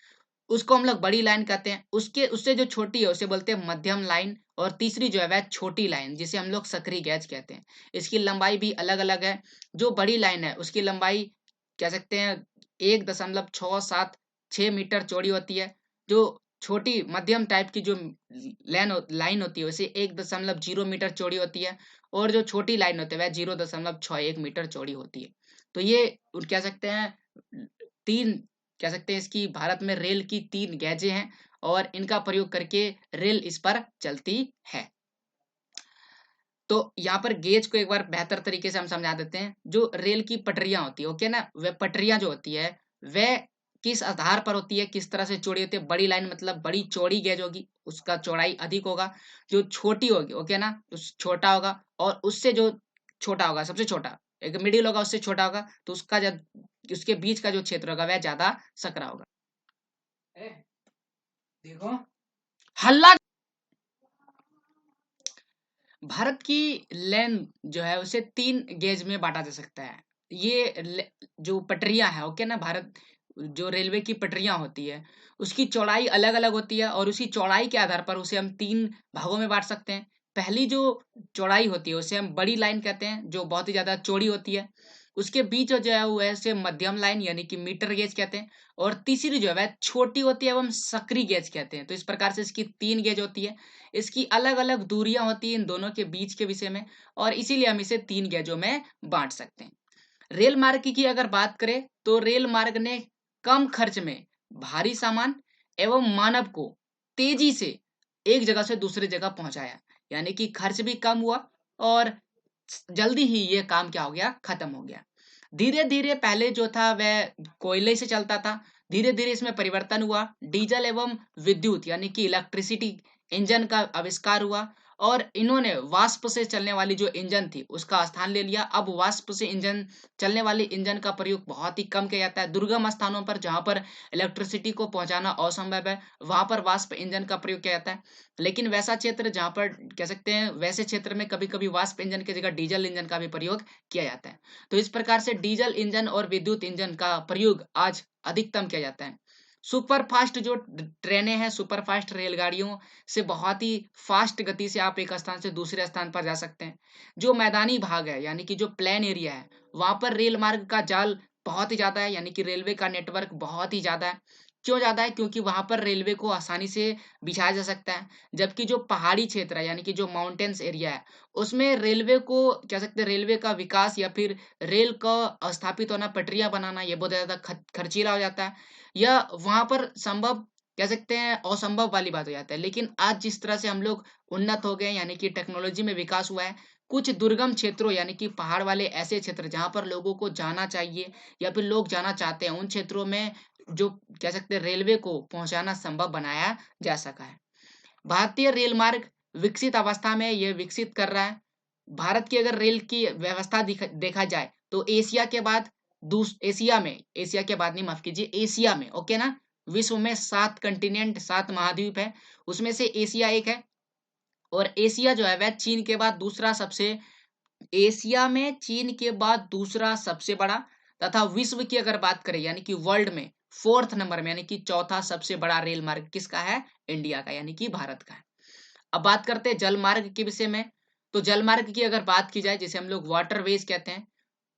उसको हम लोग बड़ी लाइन कहते हैं। उसके उससे जो छोटी है उसे बोलते हैं मध्यम लाइन, और तीसरी जो है वह छोटी लाइन जिसे हम लोग सकरी गैज कहते हैं। इसकी लंबाई भी अलग-अलग है। जो बड़ी लाइन है उसकी लंबाई कह सकते हैं 1.676 मीटर चौड़ी होती है। जो छोटी मध्यम टाइप की जो लाइन होती है उसे 1.0 मीटर चौड़ी होती है, और जो छोटी लाइन होती है वह 0.61 मीटर चौड़ी होती है। तो ये कह सकते हैं 3 कह सकते हैं इसकी भारत में रेल की 3 गेजें हैं और इनका प्रयोग करके रेल इस पर चलती है। तो यहाँ पर गेज को एक बार बेहतर तरीके से हम समझा देते हैं। जो रेल की पटरियाँ होती है, ओके ना, वह पटरियाँ जो होती है वह किस आधार पर होती है, किस तरह से चौड़ी होती है। बड़ी लाइन मतलब बड़ी चौड़ी गेज होगी, उसका चौड़ाई अधिक होगा। जो छोटी होगी, ओके ना, उस छोटा होगा, और उससे जो छोटा होगा, सबसे छोटा एक मिडिल होगा, उससे छोटा होगा, तो उसका जब उसके बीच का जो क्षेत्र होगा वह ज्यादा सकरा होगा। देखो हल्ला। भारत की लेंथ जो है उसे 3 गेज में बांटा जा सकता है। जो पटरियां हैं, ओके ना, भारत जो रेलवे की पटरियां होती है उसकी चौड़ाई अलग अलग होती है, और उसी चौड़ाई के आधार पर उसे हम 3 भागों में बांट सकते हैं। पहली जो चौड़ाई होती है उसे हम बड़ी लाइन कहते हैं, जो बहुत ही ज्यादा चौड़ी होती है। उसके बीच जो है वो ऐसे मध्यम लाइन यानी कि मीटर गेज कहते हैं, और तीसरी जो है वह छोटी होती है एवं सकरी गेज कहते हैं। तो इस प्रकार से इसकी 3 गेज होती है। इसकी अलग-अलग दूरियां होती हैं इन दोनों के बीच के विषय में, और इसीलिए हम इसे 3 गेजों में बांट सकते हैं। रेल मार्ग की अगर बात करें तो रेल मार्ग ने कम खर्च में भारी सामान एवं मानव को तेजी से एक जगह से दूसरी जगह पहुंचाया, यानी कि खर्च भी कम हुआ और जल्दी ही ये काम क्या हो गया, खत्म हो गया। धीरे धीरे पहले जो था वह कोयले से चलता था, धीरे धीरे इसमें परिवर्तन हुआ, डीजल एवं विद्युत यानी कि इलेक्ट्रिसिटी इंजन का आविष्कार हुआ, और इन्होंने वाष्प से चलने वाली जो इंजन थी उसका स्थान ले लिया। अब वाष्प से इंजन चलने वाले इंजन का प्रयोग बहुत ही कम किया जाता है। दुर्गम स्थानों पर जहां पर इलेक्ट्रिसिटी को पहुंचाना असंभव है वहां पर वाष्प इंजन का प्रयोग किया जाता है। लेकिन वैसा क्षेत्र जहां पर कह सकते हैं, वैसे क्षेत्र में कभी कभी वाष्प इंजन की जगह डीजल इंजन का भी प्रयोग किया जाता है। तो इस प्रकार से डीजल इंजन और विद्युत इंजन का प्रयोग आज अधिकतम किया जाता है। सुपर फास्ट जो ट्रेनें हैं, सुपर फास्ट रेलगाड़ियों से बहुत ही फास्ट गति से आप एक स्थान से दूसरे स्थान पर जा सकते हैं। जो मैदानी भाग है यानी कि जो प्लेन एरिया है वहां पर रेल मार्ग का जाल बहुत ही ज्यादा है, यानी कि रेलवे का नेटवर्क बहुत ही ज्यादा है। क्यों ज्यादा है? क्योंकि वहां पर रेलवे को आसानी से बिछाया जा सकता है। जबकि जो पहाड़ी क्षेत्र है यानी कि जो माउंटेन्स एरिया है उसमें रेलवे को कह सकते हैं, रेलवे का विकास या फिर रेल का स्थापित होना, पटरियां बनाना, ये बहुत ज्यादा खर्चीला हो जाता है, या वहां पर संभव कह सकते हैं असंभव वाली बात हो जाता है। लेकिन आज जिस तरह से हम लोग उन्नत हो गए, यानी कि टेक्नोलॉजी में विकास हुआ है, कुछ दुर्गम क्षेत्रों यानी कि पहाड़ वाले ऐसे क्षेत्र जहां पर लोगों को जाना चाहिए या फिर लोग जाना चाहते हैं, उन क्षेत्रों में जो कह सकते हैं रेलवे को पहुंचाना संभव बनाया जा सका है। भारतीय रेल मार्ग विकसित अवस्था में ये विकसित कर रहा है। भारत की अगर रेल की व्यवस्था देखा जाए तो एशिया के बाद एशिया के बाद नहीं, माफ कीजिए, एशिया में, ओके ना, विश्व में 7 कंटिनेंट, 7 महाद्वीप है, उसमें से एशिया एक है। और एशिया जो है वह चीन के बाद दूसरा सबसे एशिया में चीन के बाद दूसरा सबसे बड़ा, तथा विश्व की अगर बात करें यानी कि वर्ल्ड में 4th नंबर में, यानी कि चौथा सबसे बड़ा रेल मार्ग किसका है? इंडिया का, यानी कि भारत का है। अब बात करते हैं जल मार्ग के विषय में। तो जल मार्ग की अगर बात की जाए, जिसे हम लोग वाटरवेज कहते हैं,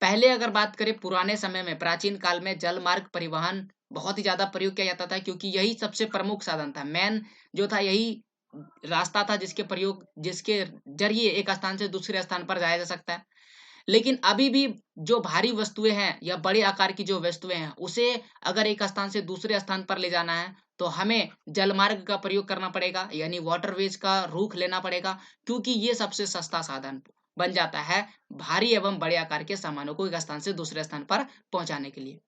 पहले अगर बात करें पुराने समय में, प्राचीन काल में जल मार्ग परिवहन बहुत ही ज्यादा प्रयोग किया जाता था, क्योंकि यही सबसे प्रमुख साधन था, मेन जो था यही रास्ता था जिसके जरिए एक स्थान से दूसरे स्थान पर जाया जा सकता है। लेकिन अभी भी जो भारी वस्तुएं हैं या बड़े आकार की जो वस्तुएं हैं उसे अगर एक स्थान से दूसरे स्थान पर ले जाना है तो हमें जलमार्ग का प्रयोग करना पड़ेगा, यानी वाटरवेज का रुख लेना पड़ेगा, क्योंकि ये सबसे सस्ता साधन बन जाता है भारी एवं बड़े आकार के सामानों को एक स्थान से दूसरे स्थान पर पहुंचाने के लिए।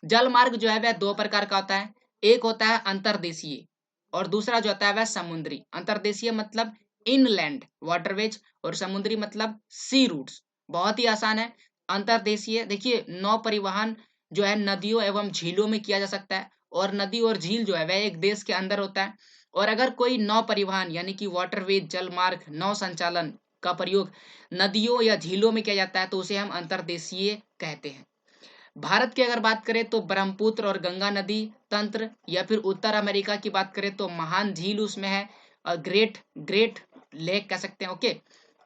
जल मार्ग जो है वह 2 प्रकार का होता है। एक होता है अंतर्देशीय, और दूसरा जो होता है वह समुद्री। अंतर्देशीय मतलब इनलैंड वाटरवेज, और समुद्री मतलब सी रूट्स। बहुत ही आसान है। अंतर्देशीय देखिए, नौ परिवहन जो है नदियों एवं झीलों में किया जा सकता है, और नदी और झील जो है वह एक देश के अंदर होता है। और अगर कोई नौ परिवहन यानी कि वाटरवेज जल मार्ग नौ संचालन का प्रयोग नदियों या झीलों में किया जाता है तो उसे हम अंतर्देशीय कहते हैं। भारत की अगर बात करें तो ब्रह्मपुत्र और गंगा नदी तंत्र, या फिर उत्तर अमेरिका की बात करें तो महान झील उसमें है, और ग्रेट ग्रेट लेक कह सकते हैं। ओके।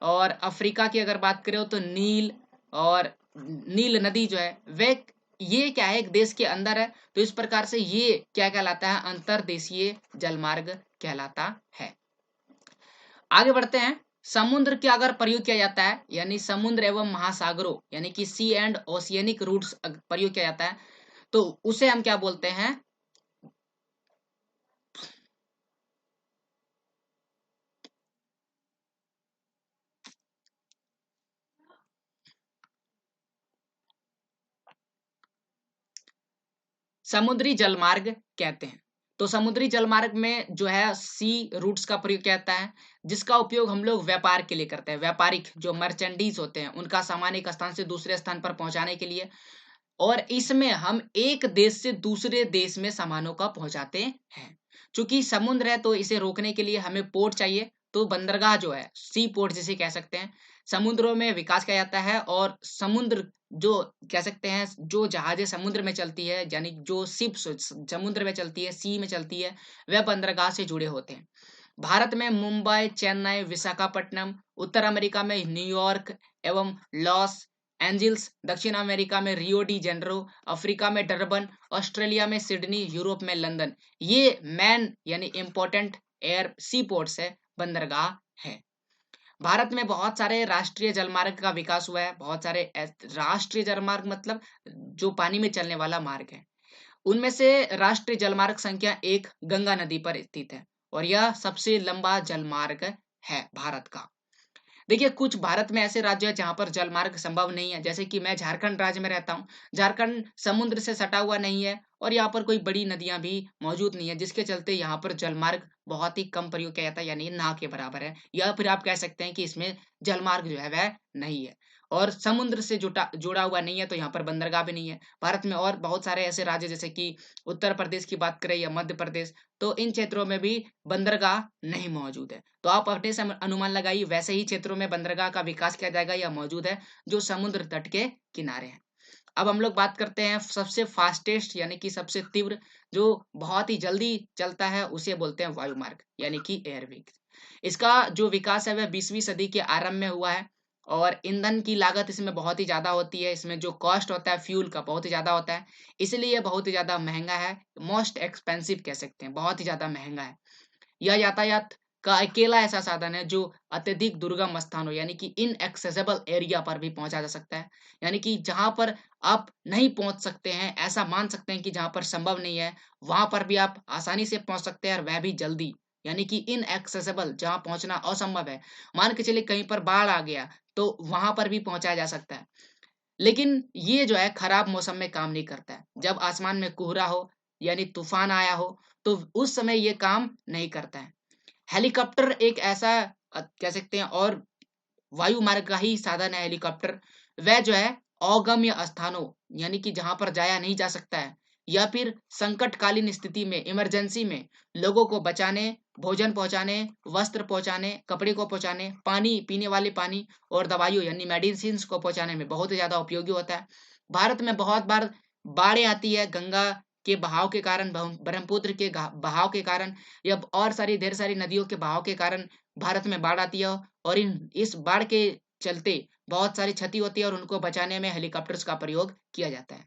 और अफ्रीका की अगर बात करें तो नील और नील नदी जो है वह, ये क्या है, एक देश के अंदर है। तो इस प्रकार से ये क्या कहलाता है, अंतर्देशीय जलमार्ग कहलाता है। आगे बढ़ते हैं। समुद्र का अगर प्रयोग किया जाता है, यानी समुद्र एवं महासागरों यानी कि सी एंड ओशियनिक रूट्स प्रयोग किया जाता है, तो उसे हम क्या बोलते हैं, समुद्री जलमार्ग कहते हैं। तो समुद्री जलमार्ग में जो है सी रूट्स का प्रयोग किया जाता है, जिसका उपयोग हम लोग व्यापार के लिए करते हैं। व्यापारिक जो मर्चेंडीज होते हैं उनका सामान एक स्थान से दूसरे स्थान पर पहुंचाने के लिए, और इसमें हम एक देश से दूसरे देश में सामानों का पहुंचाते हैं। चूंकि समुद्र है तो इसे रोकने के लिए हमें पोर्ट चाहिए, तो बंदरगाह जो है सी पोर्ट जिसे कह सकते हैं, समुद्रों में विकास किया जाता है। और समुद्र जो कह सकते हैं, जो जहाजें समुद्र में चलती है यानी जो शिप्स समुद्र में चलती है, सी में चलती है, वह बंदरगाह से जुड़े होते हैं। भारत में मुंबई, चेन्नई, विशाखापट्टनम, उत्तर अमेरिका में न्यूयॉर्क एवं लॉस एंजिल्स, दक्षिण अमेरिका में रियो डी जेनरो, अफ्रीका में डरबन, ऑस्ट्रेलिया में सिडनी, यूरोप में लंदन, ये मैन यानी इंपॉर्टेंट एयर सी पोर्ट्स है, बंदरगाह है। भारत में बहुत सारे राष्ट्रीय जलमार्ग का विकास हुआ है। बहुत सारे राष्ट्रीय जलमार्ग मतलब जो पानी में चलने वाला मार्ग है। उनमें से राष्ट्रीय जलमार्ग संख्या 1 गंगा नदी पर स्थित है, और यह सबसे लंबा जलमार्ग है भारत का। देखिए, कुछ भारत में ऐसे राज्य हैं जहाँ पर जलमार्ग संभव नहीं है, जैसे कि मैं झारखंड राज्य में रहता हूँ। झारखंड समुद्र से सटा हुआ नहीं है, और यहाँ पर कोई बड़ी नदियां भी मौजूद नहीं है, जिसके चलते यहाँ पर जलमार्ग बहुत ही कम प्रयोग किया जाता है, यानी ना के बराबर है। या फिर आप कह सकते हैं कि इसमें जलमार्ग जो है वह नहीं है, और समुद्र से जुटा जुड़ा हुआ नहीं है, तो यहाँ पर बंदरगाह भी नहीं है। भारत में और बहुत सारे ऐसे राज्य जैसे कि उत्तर प्रदेश की बात करें या मध्य प्रदेश, तो इन क्षेत्रों में भी बंदरगाह नहीं मौजूद है। तो आप अपने से अनुमान लगाइए, वैसे ही क्षेत्रों में बंदरगाह का विकास किया जाएगा या मौजूद है जो समुद्र तट के किनारे हैं। अब हम लोग बात करते हैं सबसे फास्टेस्ट यानी कि सबसे तीव्र, जो बहुत ही जल्दी चलता है, उसे बोलते हैं वायुमार्ग यानी कि एयरवे। इसका जो विकास है वह 20वीं सदी के आरंभ में हुआ है, और ईंधन की लागत इसमें बहुत ही ज्यादा होती है। इसमें जो कॉस्ट होता है फ्यूल का बहुत ही ज्यादा होता है, इसलिए ये बहुत ही ज्यादा महंगा है। मोस्ट एक्सपेंसिव कह सकते हैं, बहुत ही ज्यादा महंगा है। यह यातायात का अकेला ऐसा साधन है जो अत्यधिक दुर्गम स्थानों यानी कि इनएक्सेसिबल एरिया पर भी पहुंचा जा सकता है। यानी कि जहां पर आप नहीं पहुंच सकते हैं, ऐसा मान सकते हैं कि जहां पर संभव नहीं है, वहां पर भी आप आसानी से पहुंच सकते हैं, और वह भी जल्दी। यानी कि इनएक्सेसिबल, जहां पहुंचना असंभव है। मान के चलिए कहीं पर बाढ़ आ गया तो वहां पर भी पहुंचाया जा सकता है। लेकिन ये जो है खराब मौसम में काम नहीं करता है। जब आसमान में कोहरा हो यानी तूफान आया हो, तो उस समय ये काम नहीं करता है। हेलीकॉप्टर एक ऐसा कह सकते हैं, और वायु मार्ग का ही साधन है हेलीकॉप्टर। वह जो है अगम्य स्थानों यानी कि जहां पर जाया नहीं जा सकता है, या फिर संकटकालीन स्थिति में, इमरजेंसी में लोगों को बचाने, भोजन पहुंचाने, वस्त्र पहुंचाने, कपड़े को पहुंचाने, पानी, पीने वाले पानी और दवाइयों यानी मेडिसिन को पहुंचाने में बहुत ही ज्यादा उपयोगी होता है। भारत में बहुत बार बाढ़ें आती है गंगा के बहाव के कारण, ब्रह्मपुत्र के बहाव के कारण, या और सारी ढेर सारी नदियों के बहाव के कारण भारत में बाढ़ आती है। और इस बाढ़ के चलते बहुत सारी क्षति होती है, और उनको बचाने में हेलीकॉप्टर्स का प्रयोग किया जाता है।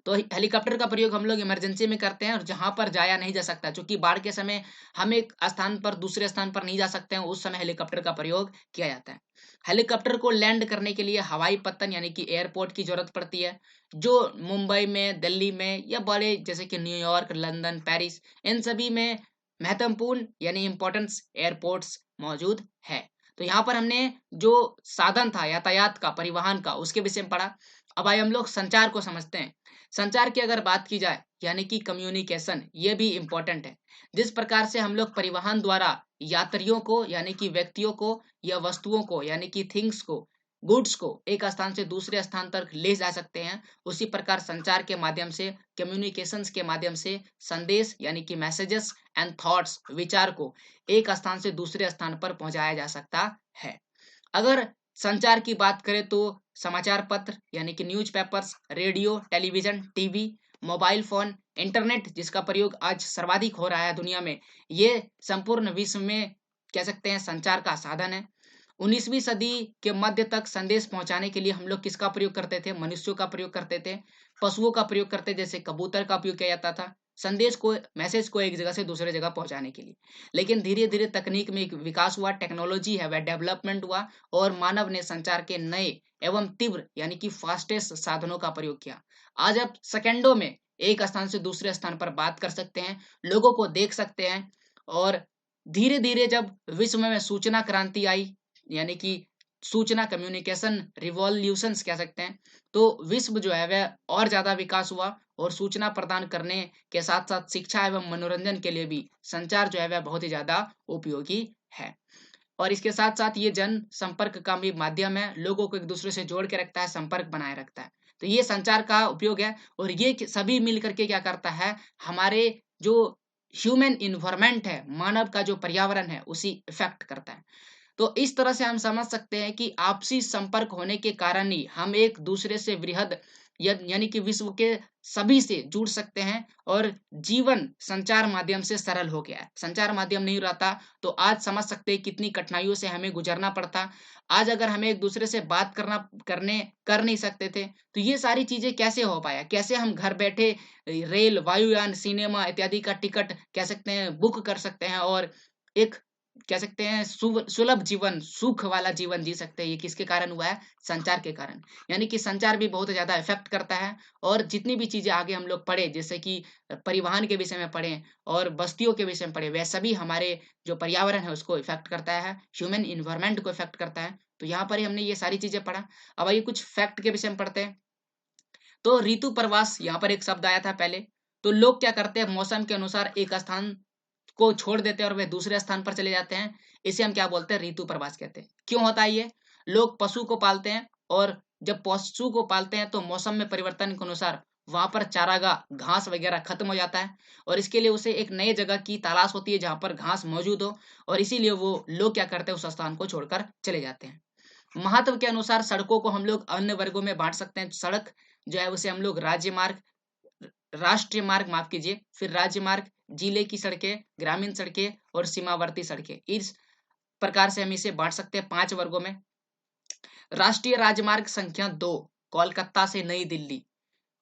तो हेलीकॉप्टर का प्रयोग हम लोग इमरजेंसी में करते हैं, और जहां पर जाया नहीं जा सकता, क्योंकि बाढ़ के समय हम एक स्थान पर दूसरे स्थान पर नहीं जा सकते हैं, उस समय हेलीकॉप्टर का प्रयोग किया जाता है। हेलीकॉप्टर को लैंड करने के लिए हवाई पत्तन यानी कि एयरपोर्ट की जरूरत पड़ती है, जो मुंबई में, दिल्ली में, या बड़े जैसे कि न्यूयॉर्क, लंदन, पेरिस, इन सभी में महत्वपूर्ण यानी इंपॉर्टेंस एयरपोर्ट्स मौजूद है। तो यहाँ पर हमने जो साधन था यातायात का, परिवहन का, उसके विषय में पढ़ा। अब आइए हम लोग संचार को समझते हैं। संचार की अगर बात की जाए यानी कि कम्युनिकेशन, ये भी इम्पोर्टेंट है। जिस प्रकार से हम लोग परिवहन द्वारा यात्रियों को यानी कि व्यक्तियों को या वस्तुओं को यानी कि थिंग्स को, गुड्स को एक स्थान से दूसरे स्थान तक ले जा सकते हैं, उसी प्रकार संचार के माध्यम से, कम्युनिकेशंस के माध्यम से संदेश यानी कि मैसेजेस एंड थॉट्स, विचार को एक स्थान से दूसरे स्थान पर पहुंचाया जा सकता है। अगर संचार की बात करें तो समाचार पत्र यानी कि newspapers, radio, television, TV, mobile phone, internet जिसका प्रयोग आज सर्वाधिक हो रहा है दुनिया में, ये संपूर्ण विश्व में कह सकते हैं संचार का साधन है। 19वीं सदी के मध्य तक संदेश पहुंचाने के लिए हम लोग किसका प्रयोग करते थे? मनुष्यों का प्रयोग करते थे, पशुओं का प्रयोग करते, जैसे कबूतर का उपयोग किया जाता था संदेश को, मैसेज को एक जगह से दूसरे जगह पहुंचाने के लिए। लेकिन धीरे धीरे तकनीक में एक विकास हुआ, टेक्नोलॉजी है वह डेवलपमेंट हुआ और मानव ने संचार के नए एवं तीव्र यानी कि फास्टेस्ट साधनों का प्रयोग किया। आज आप सेकंडों में एक स्थान से दूसरे स्थान पर बात कर सकते हैं, लोगों को देख सकते हैं। और धीरे धीरे जब विश्व में सूचना क्रांति आई यानी कि सूचना कम्युनिकेशन रिवॉल्यूशंस कह सकते हैं, तो विश्व जो है वह और ज्यादा विकास हुआ और सूचना प्रदान करने के साथ साथ शिक्षा एवं मनोरंजन के लिए भी संचार जो है वह बहुत ही ज्यादा उपयोगी है। और इसके साथ साथ ये जन संपर्क का भी माध्यम है, लोगों को एक दूसरे से जोड़ के रखता है, संपर्क बनाए रखता है। तो ये संचार का उपयोग है और ये सभी मिल करके क्या करता है, हमारे जो ह्यूमन इन्वायरमेंट है, मानव का जो पर्यावरण है उसी इफेक्ट करता है। तो इस तरह से हम समझ सकते हैं कि आपसी संपर्क होने के कारण ही हम एक दूसरे से वृहद यानी कि विश्व के सभी से जुड़ सकते हैं और जीवन संचार माध्यम से सरल हो गया है। संचार माध्यम नहीं रहता तो आज समझ सकते हैं कितनी कठिनाइयों से हमें गुजरना पड़ता। आज अगर हमें एक दूसरे से बात कर नहीं सकते थे तो ये सारी चीजें कैसे हो पाया, कैसे हम घर बैठे रेल, वायुयान, सिनेमा इत्यादि का टिकट कह सकते हैं बुक कर सकते हैं और एक कह सकते हैं सुलभ जीवन, सुख वाला जीवन जी सकते हैं। ये किसके कारण हुआ है? संचार के कारण। यानी कि संचार भी बहुत ज्यादा इफेक्ट करता है और जितनी भी चीजें आगे हम लोग पढ़े, जैसे कि परिवहन के विषय में पढ़े और बस्तियों के विषय में पढ़े, वह सभी हमारे जो पर्यावरण है उसको इफेक्ट करता है, ह्यूमन इन्वायरमेंट को इफेक्ट करता है। तो यहाँ पर ही हमने ये सारी चीजें पढ़ा। अब आइए कुछ फैक्ट के विषय में पढ़ते हैं। तो ऋतु प्रवास यहाँ पर एक शब्द आया था पहले। तो लोग क्या करते हैं, मौसम के अनुसार एक स्थान को छोड़ देते हैं और वे दूसरे स्थान पर चले जाते हैं, इसे हम क्या बोलते हैं? ऋतु प्रवास कहते हैं। क्यों होता है ये? लोग पशु को पालते हैं और जब पशु को पालते हैं तो मौसम में परिवर्तन के अनुसार वहां पर चारागाह, घास वगैरह खत्म हो जाता है और इसके लिए उसे एक नई जगह की तलाश होती है जहां पर घास मौजूद हो और इसीलिए वो लोग क्या करते हैं, उस स्थान को छोड़कर चले जाते हैं। महत्व के अनुसार सड़कों को हम लोग अन्य वर्गों में बांट सकते हैं। सड़क जो है उसे हम लोग राज्य मार्ग, राष्ट्रीय मार्ग माफ कीजिए, फिर राज्य मार्ग, जिले की सड़कें, ग्रामीण सड़कें और सीमावर्ती सड़कें, इस प्रकार से हम इसे बांट सकते हैं 5 वर्गों में। राष्ट्रीय राजमार्ग संख्या 2 कोलकाता से नई दिल्ली,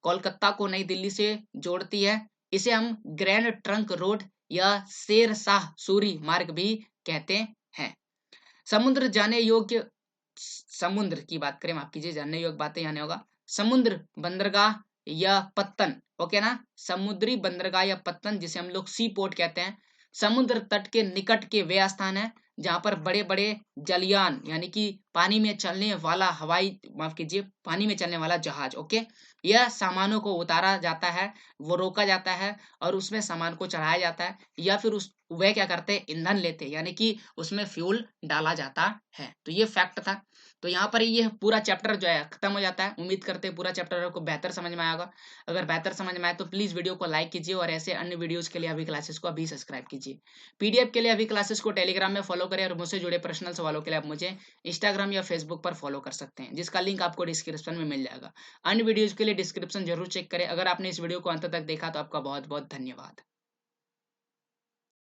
कोलकाता को नई दिल्ली से जोड़ती है। इसे हम ग्रैंड ट्रंक रोड या शेर शाह सूरी मार्ग भी कहते हैं। समुद्र जाने योग्य, समुद्र की बात करें, माफ कीजिए, जानने योग्य बातें यहाँ नहीं होगा। समुद्र बंदरगाह या पत्तन, ओके ना, समुद्री बंदरगाह या पत्तन जिसे हम लोग सी पोर्ट कहते हैं, समुद्र तट के निकट के वे स्थान है जहां पर बड़े बड़े जलयान यानी कि पानी में चलने वाला हवाई, माफ कीजिए, पानी में चलने वाला जहाज, ओके, यह सामानों को उतारा जाता है, वो रोका जाता है और उसमें सामान को चढ़ाया जाता है या फिर उस वे क्या करते हैं, ईंधन लेते हैं यानी कि उसमें फ्यूल डाला जाता है। तो ये फैक्ट था। तो यहाँ पर ये पूरा चैप्टर जो है खत्म हो जाता है। उम्मीद करते हैं पूरा चैप्टर आपको बेहतर समझ में आएगा। अगर बेहतर समझ में आए तो प्लीज वीडियो को लाइक कीजिए और ऐसे अन्य वीडियोस के लिए अभी क्लासेस को अभी सब्सक्राइब कीजिए। पीडीएफ के लिए अभी क्लासेस को टेलीग्राम में फॉलो करें और मुझसे जुड़े पर्सनल सवालों के लिए आप मुझे इंस्टाग्राम या फेसबुक पर फॉलो कर सकते हैं, जिसका लिंक आपको डिस्क्रिप्शन में मिल जाएगा। अन्य वीडियोज के लिए डिस्क्रिप्शन जरूर चेक करें। अगर आपने इस वीडियो को अंत तक देखा तो आपका बहुत बहुत धन्यवाद।